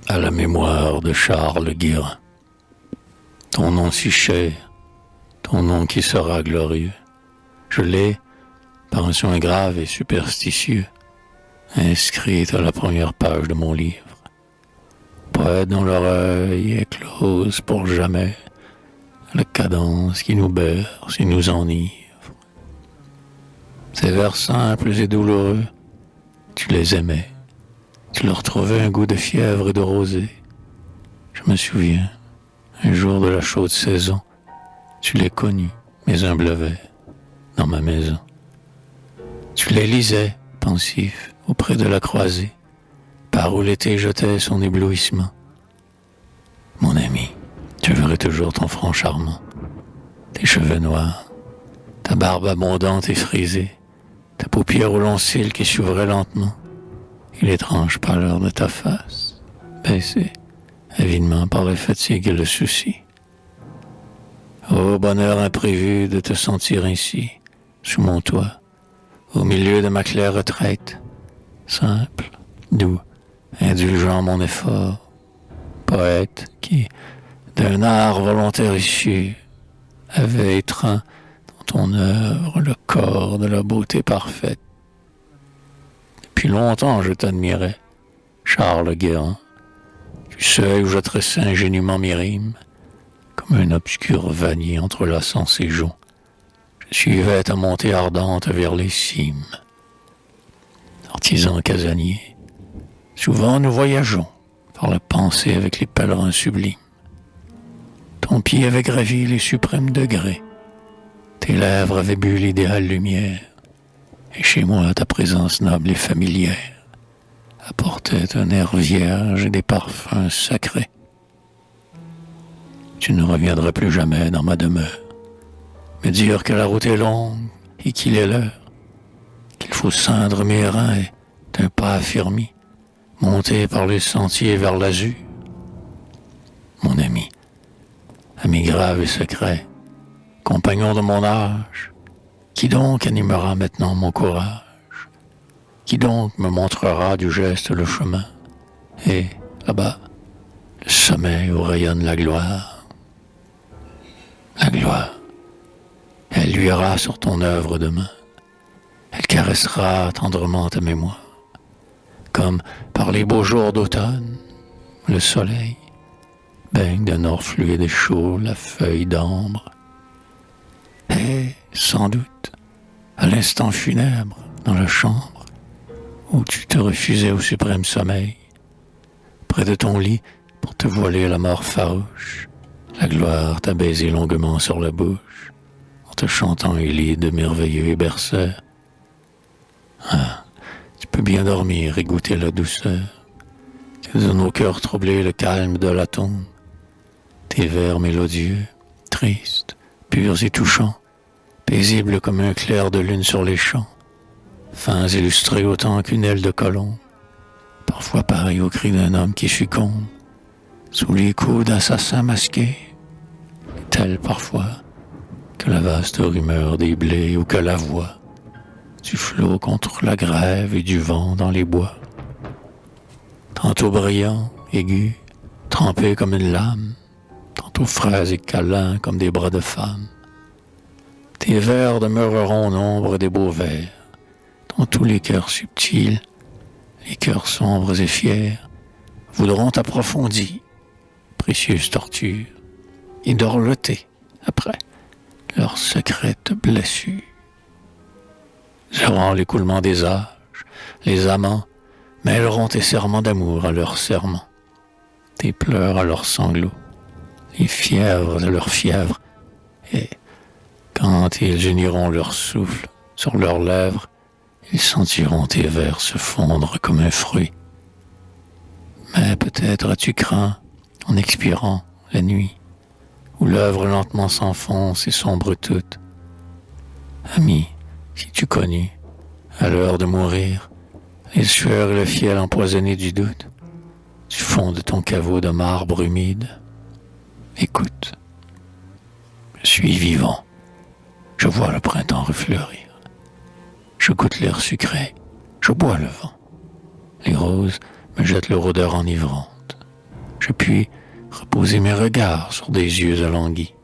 à la mémoire de Charles Guérin. Ton nom si cher, ton nom qui sera glorieux, je l'ai, par un soin grave et superstitieux, inscrite à la première page de mon livre. Poète dont l'oreille est close pour jamais, la cadence qui nous berce et nous enivre. Ces vers simples et douloureux, tu les aimais, tu leur trouvais un goût de fièvre et de rosée. Je me souviens, un jour de la chaude saison, tu les connus, mes humbles vers, dans ma maison. Tu les lisais, pensif, auprès de la croisée, par où l'été jetait son éblouissement. Mon ami, je verrai toujours ton front charmant, tes cheveux noirs, ta barbe abondante et frisée, ta paupière au long cils qui s'ouvrait lentement, et l'étrange pâleur de ta face, baissée avidement par la fatigue et le souci. Ô bonheur imprévu de te sentir ainsi, sous mon toit, au milieu de ma claire retraite, simple, doux, indulgent mon effort, poète qui, d'un art volontaire issu, avait étreint dans ton œuvre le corps de la beauté parfaite. Depuis longtemps je t'admirais, Charles Guérin, du seuil où je tressais ingénument mes rimes, comme un obscur vanier entrelaçant ses joncs. Je suivais ta montée ardente vers les cimes. Artisan casanier, souvent nous voyageons par la pensée avec les pèlerins sublimes. Ton pied avait gravi les suprêmes degrés, tes lèvres avaient bu l'idéale lumière, et chez moi ta présence noble et familière apportait un air vierge et des parfums sacrés. Tu ne reviendras plus jamais dans ma demeure, me dire que la route est longue et qu'il est l'heure, qu'il faut ceindre mes reins et d'un pas affermi, monter par les sentiers vers l'azur. Mon ami grave et secret, compagnon de mon âge, qui donc animera maintenant mon courage? Qui donc me montrera du geste le chemin? Et, là-bas, le sommet où rayonne la gloire. La gloire, elle luira sur ton œuvre demain. Elle caressera tendrement ta mémoire. Comme par les beaux jours d'automne, le soleil baigne d'un or fluide et chaud la feuille d'ambre. Et, sans doute, à l'instant funèbre, dans la chambre, où tu te refusais au suprême sommeil, près de ton lit, pour te voiler la mort farouche, la gloire t'a baisé longuement sur la bouche, en te chantant Élide merveilleux et berceur. Ah, tu peux bien dormir et goûter la douceur que de nos cœurs troublés le calme de la tombe. Tes vers mélodieux, tristes, purs et touchants, paisibles comme un clair de lune sur les champs, fins illustrés autant qu'une aile de colombe, parfois pareil au cri d'un homme qui succombe, sous les coups d'assassins masqués, tel parfois que la vaste rumeur des blés ou que la voix du flot contre la grève et du vent dans les bois. Tantôt brillant, aigu, trempé comme une lame, tantôt frais et câlins comme des bras de femme. Tes vers demeureront au nombre des beaux vers, dont tous les cœurs subtils, les cœurs sombres et fiers, voudront approfondir, précieuse torture, et dorloter, après, leurs secrètes blessures. Durant l'écoulement des âges, les amants mêleront tes serments d'amour à leurs serments, tes pleurs à leurs sanglots, les fièvres à leurs fièvres, et quand ils uniront leur souffle sur leurs lèvres, ils sentiront tes vers se fondre comme un fruit. Mais peut-être as-tu craint, en expirant la nuit, où l'œuvre lentement s'enfonce et sombre toute. Ami, si tu connus, à l'heure de mourir, les sueurs et le fiel empoisonné du doute, du fond de ton caveau de marbre humide, écoute, je suis vivant, je vois le printemps refleurir. Je goûte l'air sucré, je bois le vent. Les roses me jettent leur odeur enivrante. Je puis reposer mes regards sur des yeux alanguis,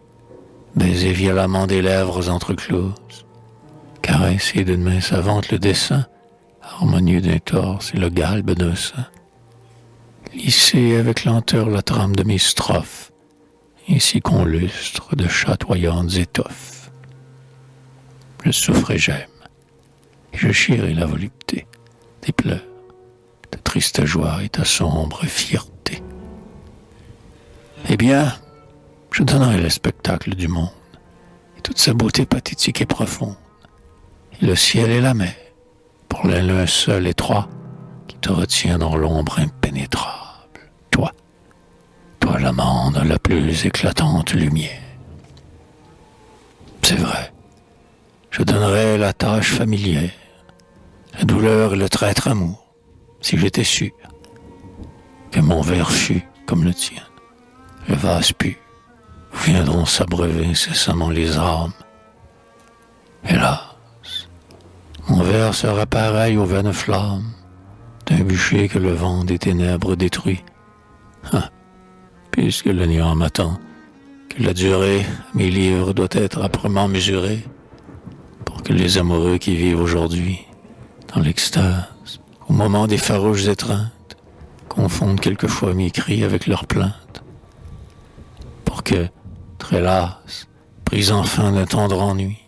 baiser violemment des lèvres entrecloses, caresser d'une main savante le dessin harmonieux d'un torse et le galbe d'un sein, lisser avec lenteur la trame de mes strophes, ainsi qu'on lustre de chatoyantes étoffes. Je souffre et j'aime, et je chierai la volupté des pleurs, ta triste joie et ta sombre fierté. Eh bien, je donnerai le spectacle du monde, et toute sa beauté pathétique et profonde, et le ciel et la mer, pour l'un seul et trois, qui te retient dans l'ombre impénétrable. Toi l'amande à la plus éclatante lumière. C'est vrai, je donnerais la tâche familière, la douleur et le traître amour, si j'étais sûr que mon verre fût comme le tien, le vase pu, où viendront s'abreuver incessamment les âmes. Hélas, mon verre sera pareil aux vaines flammes d'un bûcher que le vent des ténèbres détruit. Puisque le néant m'attend, que la durée à mes livres doit être âprement mesurée, pour que les amoureux qui vivent aujourd'hui, dans l'extase, au moment des farouches étreintes, confondent quelquefois mes cris avec leurs plaintes, pour que, très las, pris enfin d'un tendre ennui,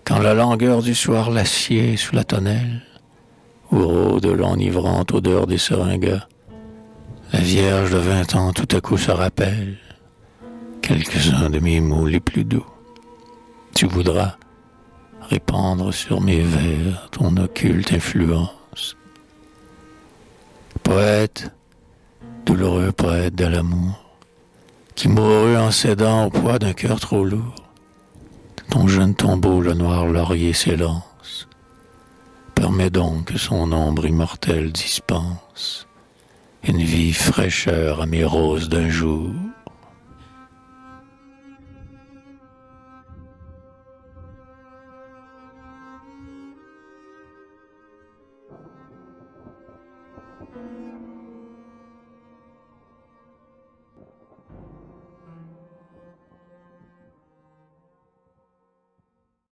quand la langueur du soir l'acier sous la tonnelle, où rôde l'enivrante odeur des seringas, la Vierge de 20 ans tout à coup se rappelle quelques-uns de mes mots les plus doux. Tu voudras répandre sur mes vers ton occulte influence. Poète, douloureux poète de l'amour, qui mourut en cédant au poids d'un cœur trop lourd, de ton jeune tombeau le noir laurier s'élance. Permets donc que son ombre immortelle dispense une vive fraîcheur à mes roses d'un jour.